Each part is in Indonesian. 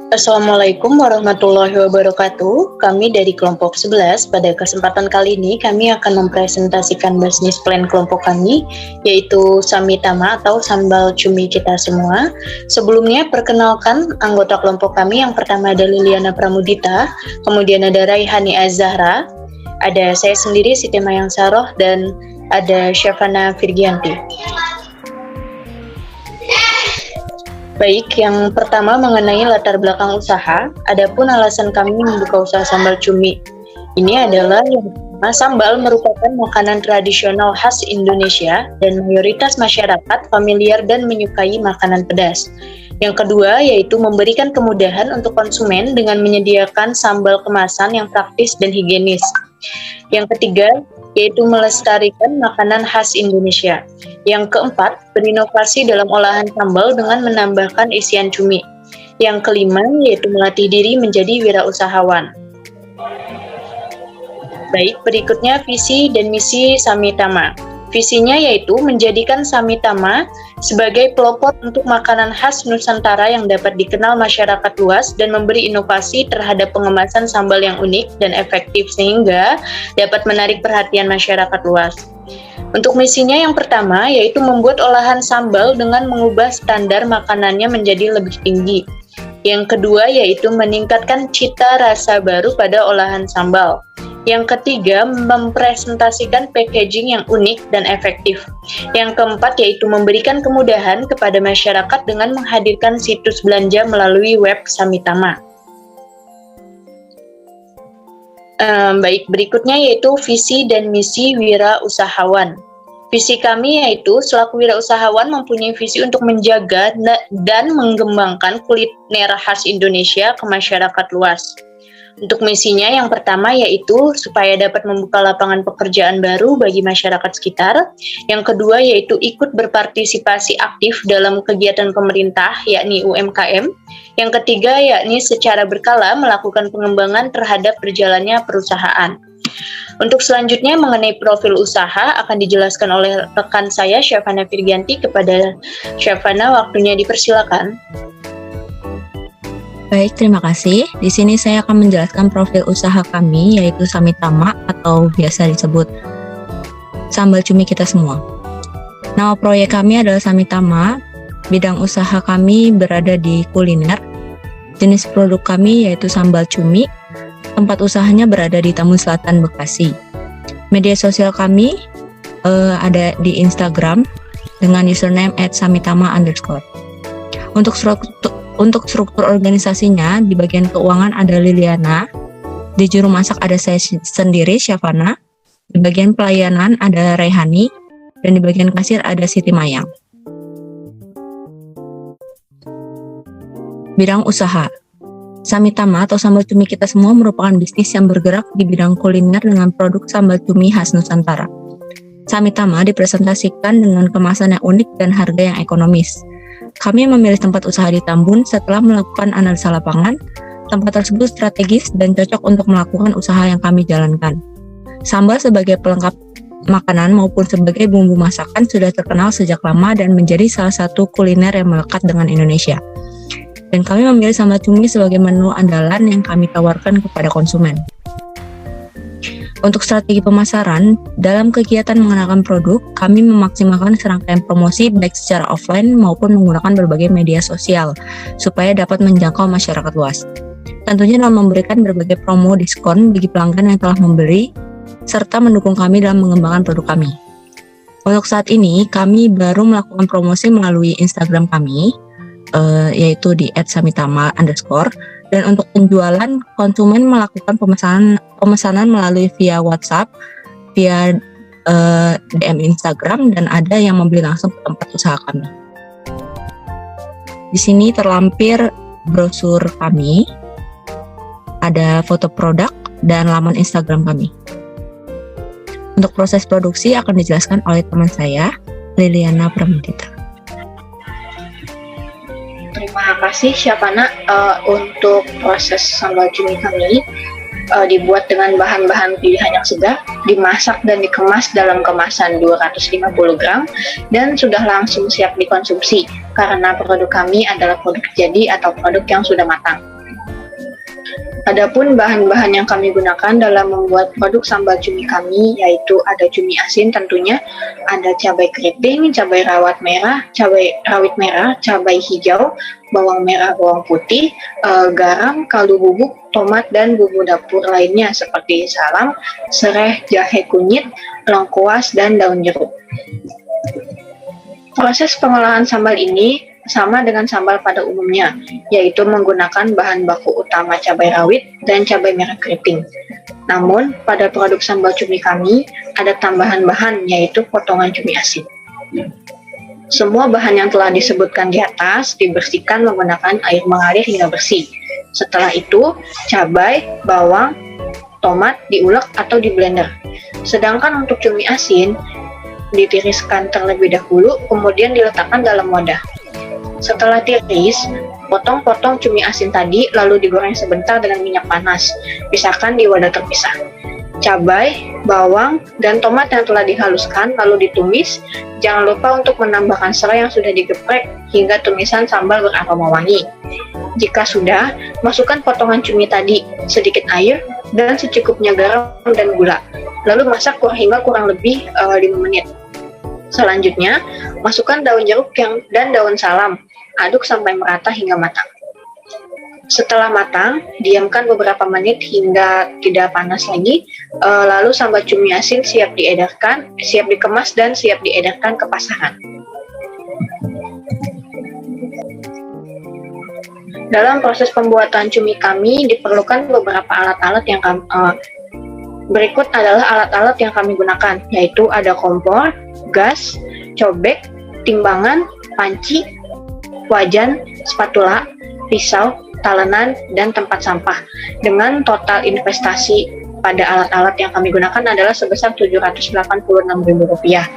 Assalamualaikum warahmatullahi wabarakatuh. Kami dari kelompok 11, pada kesempatan kali ini kami akan mempresentasikan bisnis plan kelompok kami, yaitu Samitama atau Sambal Cumi Kita Semua. Sebelumnya, perkenalkan anggota kelompok kami. Yang pertama ada Liliana Pramudita, kemudian ada Raihani Azahra, ada saya sendiri Siti Mayang Saroh, dan ada Syafana Virgianti. Baik, yang pertama mengenai latar belakang usaha, adapun alasan kami membuka usaha sambal cumi ini adalah yang pertama, sambal merupakan makanan tradisional khas Indonesia dan mayoritas masyarakat familiar dan menyukai makanan pedas. Yang kedua yaitu memberikan kemudahan untuk konsumen dengan menyediakan sambal kemasan yang praktis dan higienis. Yang ketiga yaitu melestarikan makanan khas Indonesia. Yang keempat, berinovasi dalam olahan sambal dengan menambahkan isian cumi. Yang kelima, yaitu melatih diri menjadi wirausahawan. Baik, berikutnya visi dan misi Samitama. Visinya yaitu menjadikan Samitama sebagai pelopor untuk makanan khas Nusantara yang dapat dikenal masyarakat luas dan memberi inovasi terhadap pengemasan sambal yang unik dan efektif sehingga dapat menarik perhatian masyarakat luas. Untuk misinya yang pertama yaitu membuat olahan sambal dengan mengubah standar makanannya menjadi lebih tinggi. Yang kedua yaitu meningkatkan cita rasa baru pada olahan sambal. Yang ketiga, mempresentasikan packaging yang unik dan efektif. Yang keempat yaitu memberikan kemudahan kepada masyarakat dengan menghadirkan situs belanja melalui web Samitama. Baik, berikutnya yaitu visi dan misi wirausahawan. Visi kami yaitu selaku wirausahawan mempunyai visi untuk menjaga dan mengembangkan kuliner khas Indonesia ke masyarakat luas. Untuk misinya yang pertama yaitu supaya dapat membuka lapangan pekerjaan baru bagi masyarakat sekitar. Yang kedua yaitu ikut berpartisipasi aktif dalam kegiatan pemerintah yakni UMKM. Yang ketiga yakni secara berkala melakukan pengembangan terhadap berjalannya perusahaan. Untuk selanjutnya mengenai profil usaha akan dijelaskan oleh rekan saya Syafana Virgianti. Kepada Syafana, waktunya dipersilakan. Baik, terima kasih. Di sini saya akan menjelaskan profil usaha kami, yaitu Samitama atau biasa disebut Sambal Cumi Kita Semua. Nama proyek kami adalah Samitama. Bidang usaha kami berada di kuliner. Jenis produk kami yaitu sambal cumi. Tempat usahanya berada di Tambun Selatan, Bekasi. Media sosial kami ada di Instagram dengan username @samitama_. Untuk struktur organisasinya, di bagian keuangan ada Liliana, di juru masak ada saya sendiri, Syafana, di bagian pelayanan ada Raihani, dan di bagian kasir ada Siti Mayang. Bidang usaha. Samitama atau Sambal Cumi Kita Semua merupakan bisnis yang bergerak di bidang kuliner dengan produk sambal cumi khas Nusantara. Samitama dipresentasikan dengan kemasan yang unik dan harga yang ekonomis. Kami memilih tempat usaha di Tambun setelah melakukan analisa lapangan. Tempat tersebut strategis dan cocok untuk melakukan usaha yang kami jalankan. Sambal sebagai pelengkap makanan maupun sebagai bumbu masakan sudah terkenal sejak lama dan menjadi salah satu kuliner yang melekat dengan Indonesia. Dan kami memilih sambal cumi sebagai menu andalan yang kami tawarkan kepada konsumen. Untuk strategi pemasaran, dalam kegiatan mengenalkan produk, kami memaksimalkan serangkaian promosi baik secara offline maupun menggunakan berbagai media sosial supaya dapat menjangkau masyarakat luas. Tentunya dalam memberikan berbagai promo diskon bagi pelanggan yang telah membeli, serta mendukung kami dalam mengembangkan produk kami. Untuk saat ini, kami baru melakukan promosi melalui Instagram kami, yaitu di @samitama_. Dan untuk penjualan, konsumen melakukan pemesanan melalui via WhatsApp, via DM Instagram, dan ada yang membeli langsung ke tempat usaha kami. Di sini terlampir brosur kami, ada foto produk dan laman Instagram kami. Untuk proses produksi akan dijelaskan oleh teman saya, Liliana Pramudita. Terima kasih Syafana. Untuk proses sambal cumi kami dibuat dengan bahan-bahan pilihan yang segar, dimasak dan dikemas dalam kemasan 250 gram, dan sudah langsung siap dikonsumsi karena produk kami adalah produk jadi atau produk yang sudah matang. Adapun bahan-bahan yang kami gunakan dalam membuat produk sambal cumi kami yaitu ada cumi asin tentunya, ada cabai keriting, cabai rawit merah, cabai hijau, bawang merah, bawang putih, garam, kaldu bubuk, tomat, dan bumbu dapur lainnya seperti salam, serai, jahe kunyit, lengkuas, dan daun jeruk. Proses pengolahan sambal ini sama dengan sambal pada umumnya, yaitu menggunakan bahan baku utama cabai rawit dan cabai merah keriting. Namun, pada produk sambal cumi kami ada tambahan bahan, yaitu potongan cumi asin. Semua bahan yang telah disebutkan di atas dibersihkan menggunakan air mengalir hingga bersih. Setelah itu, cabai, bawang, tomat diulek atau di blender. Sedangkan untuk cumi asin, ditiriskan terlebih dahulu, kemudian diletakkan dalam wadah. Setelah tiris, potong-potong cumi asin tadi lalu digoreng sebentar dengan minyak panas. Pisahkan di wadah terpisah. Cabai, bawang, dan tomat yang telah dihaluskan lalu ditumis. Jangan lupa untuk menambahkan serai yang sudah digeprek hingga tumisan sambal beraroma wangi. Jika sudah, masukkan potongan cumi tadi, sedikit air, dan secukupnya garam dan gula. Lalu masak hingga kurang lebih 5 menit. Selanjutnya, masukkan daun jeruk dan daun salam. Aduk sampai merata hingga matang. Setelah matang, diamkan beberapa menit hingga tidak panas lagi. Lalu sambal cumi asin siap diedarkan, siap dikemas, dan siap diedarkan ke pasaran. Dalam proses pembuatan cumi kami diperlukan beberapa alat-alat yang berikut adalah alat-alat yang kami gunakan, yaitu ada kompor, gas, cobek, timbangan, panci, wajan, spatula, pisau, talenan, dan tempat sampah. Dengan total investasi pada alat-alat yang kami gunakan adalah sebesar Rp786.000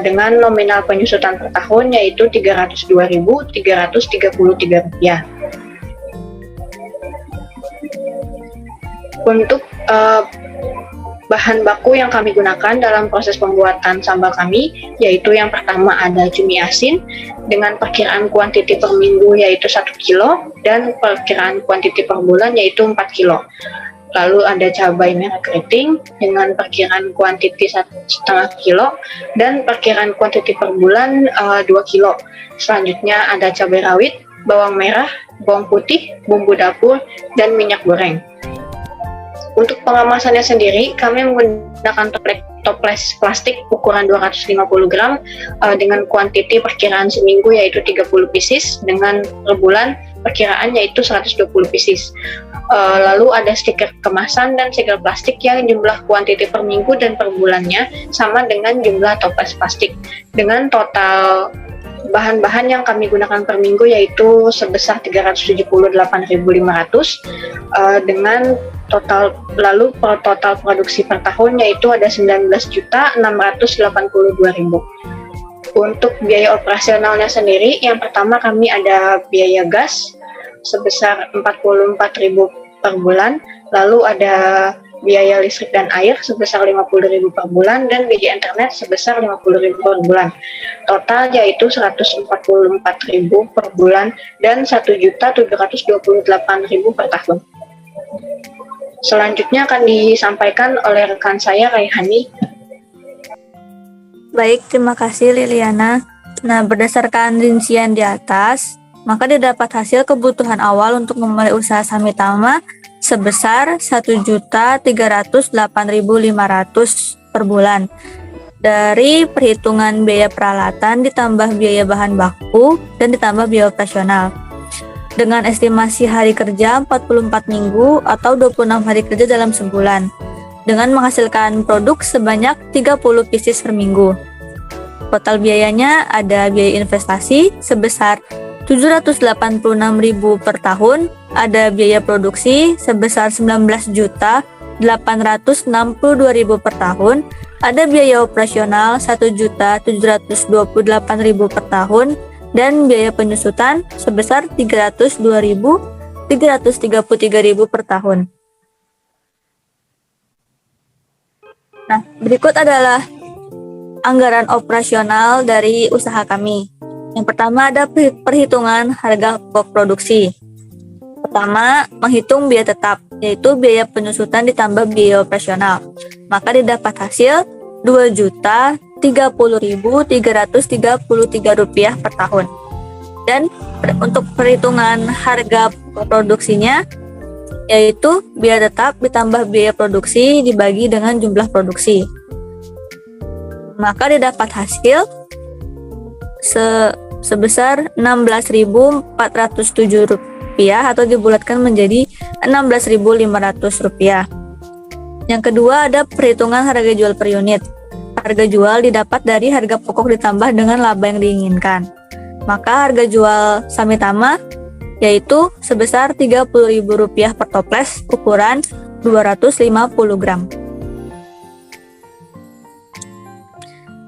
dengan nominal penyusutan per tahun yaitu Rp302.333. Untuk bahan baku yang kami gunakan dalam proses pembuatan sambal kami yaitu yang pertama ada cumi asin dengan perkiraan kuantiti per minggu yaitu 1 kilo dan perkiraan kuantiti per bulan yaitu 4 kilo. Lalu ada cabai merah keriting dengan perkiraan kuantiti 1,5 kilo dan perkiraan kuantiti per bulan 2 kilo. Selanjutnya ada cabai rawit, bawang merah, bawang putih, bumbu dapur, dan minyak goreng. Untuk pengemasannya sendiri, kami menggunakan toples plastik ukuran 250 gram dengan kuantiti perkiraan seminggu yaitu 30 pieces, dengan per bulan perkiraan yaitu 120 pieces. Lalu ada stiker kemasan dan stiker plastik yang jumlah kuantiti per minggu dan per bulannya sama dengan jumlah toples plastik. Dengan total bahan-bahan yang kami gunakan per minggu yaitu sebesar 378.500 dengan total produksi per tahun yaitu ada 19.682.000. Untuk biaya operasionalnya sendiri, yang pertama kami ada biaya gas sebesar 44.000 per bulan, lalu ada biaya listrik dan air sebesar 50.000 per bulan, dan biaya internet sebesar 50.000 per bulan. Total yaitu 144.000 per bulan dan 1.728.000 per tahun. Selanjutnya akan disampaikan oleh rekan saya, Raihani. Baik, terima kasih Liliana. Nah, berdasarkan rincian di atas, maka didapat hasil kebutuhan awal untuk memulai usaha Samitama sebesar 1.308.500 per bulan. Dari perhitungan biaya peralatan ditambah biaya bahan baku dan ditambah biaya operasional. Dengan estimasi hari kerja 44 minggu atau 26 hari kerja dalam sebulan, dengan menghasilkan produk sebanyak 30 pieces per minggu. Total biayanya ada biaya investasi sebesar 786.000 per tahun, ada biaya produksi sebesar 19.862.000 per tahun, ada biaya operasional 1.728.000 per tahun, dan biaya penyusutan sebesar Rp302.333.000 per tahun. Nah, berikut adalah anggaran operasional dari usaha kami. Yang pertama ada perhitungan harga pokok produksi. Pertama, menghitung biaya tetap, yaitu biaya penyusutan ditambah biaya operasional. Maka didapat hasil Rp2.030.333 per tahun. Dan untuk perhitungan harga produksinya, yaitu biaya tetap ditambah biaya produksi dibagi dengan jumlah produksi. Maka didapat hasil sebesar Rp16.407 atau dibulatkan menjadi Rp16.500. Yang kedua ada perhitungan harga jual per unit. Harga jual didapat dari harga pokok ditambah dengan laba yang diinginkan. Maka harga jual Samitama yaitu sebesar Rp30.000 per toples ukuran 250 gram.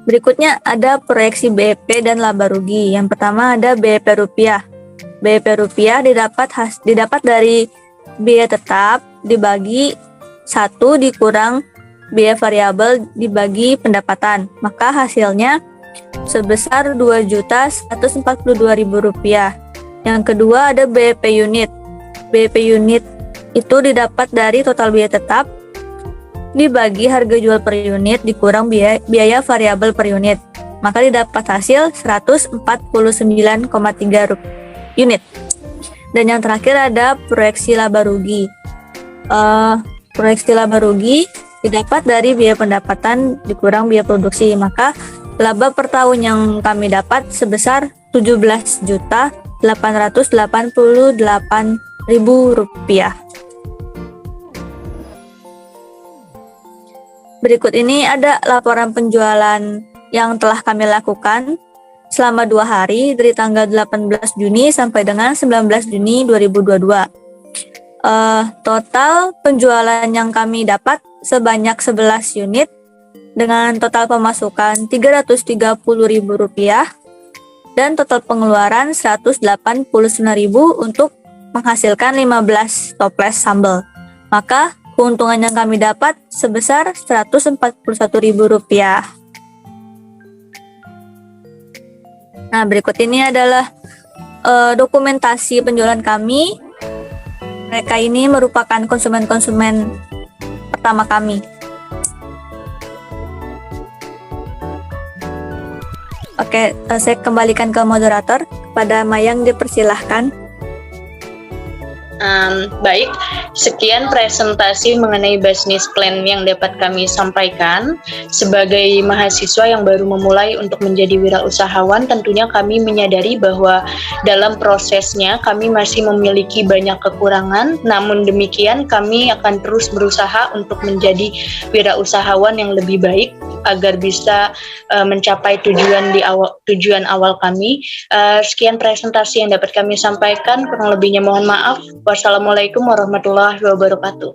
Berikutnya ada proyeksi BEP dan laba rugi. Yang pertama ada BEP rupiah. BEP rupiah didapat dari biaya tetap dibagi 1 dikurang biaya variabel dibagi pendapatan. Maka hasilnya sebesar Rp2.142.000. Yang kedua ada BEP unit. BEP unit itu didapat dari total biaya tetap dibagi harga jual per unit dikurang biaya variabel per unit. Maka didapat hasil 149,3 unit. Dan yang terakhir ada proyeksi laba rugi. Proyeksi laba rugi didapat dari biaya pendapatan dikurang biaya produksi. Maka laba per tahun yang kami dapat sebesar Rp17.888.000. Berikut ini ada laporan penjualan yang telah kami lakukan selama 2 hari dari tanggal 18 Juni sampai dengan 19 Juni 2022. Total penjualan yang kami dapat sebanyak 11 unit dengan total pemasukan Rp330.000 dan total pengeluaran Rp189.000 untuk menghasilkan 15 toples sambal. Maka keuntungan yang kami dapat sebesar Rp141.000. Nah, berikut ini adalah dokumentasi penjualan kami. Mereka ini merupakan konsumen-konsumen pertama kami. Oke, saya kembalikan ke moderator. Kepada Mayang dipersilahkan. Baik, sekian presentasi mengenai business plan yang dapat kami sampaikan. Sebagai mahasiswa yang baru memulai untuk menjadi wirausahawan, tentunya kami menyadari bahwa dalam prosesnya kami masih memiliki banyak kekurangan. Namun demikian, kami akan terus berusaha untuk menjadi wirausahawan yang lebih baik agar bisa mencapai tujuan awal kami. Sekian presentasi yang dapat kami sampaikan. Kurang lebihnya mohon maaf. Wassalamualaikum warahmatullahi wabarakatuh.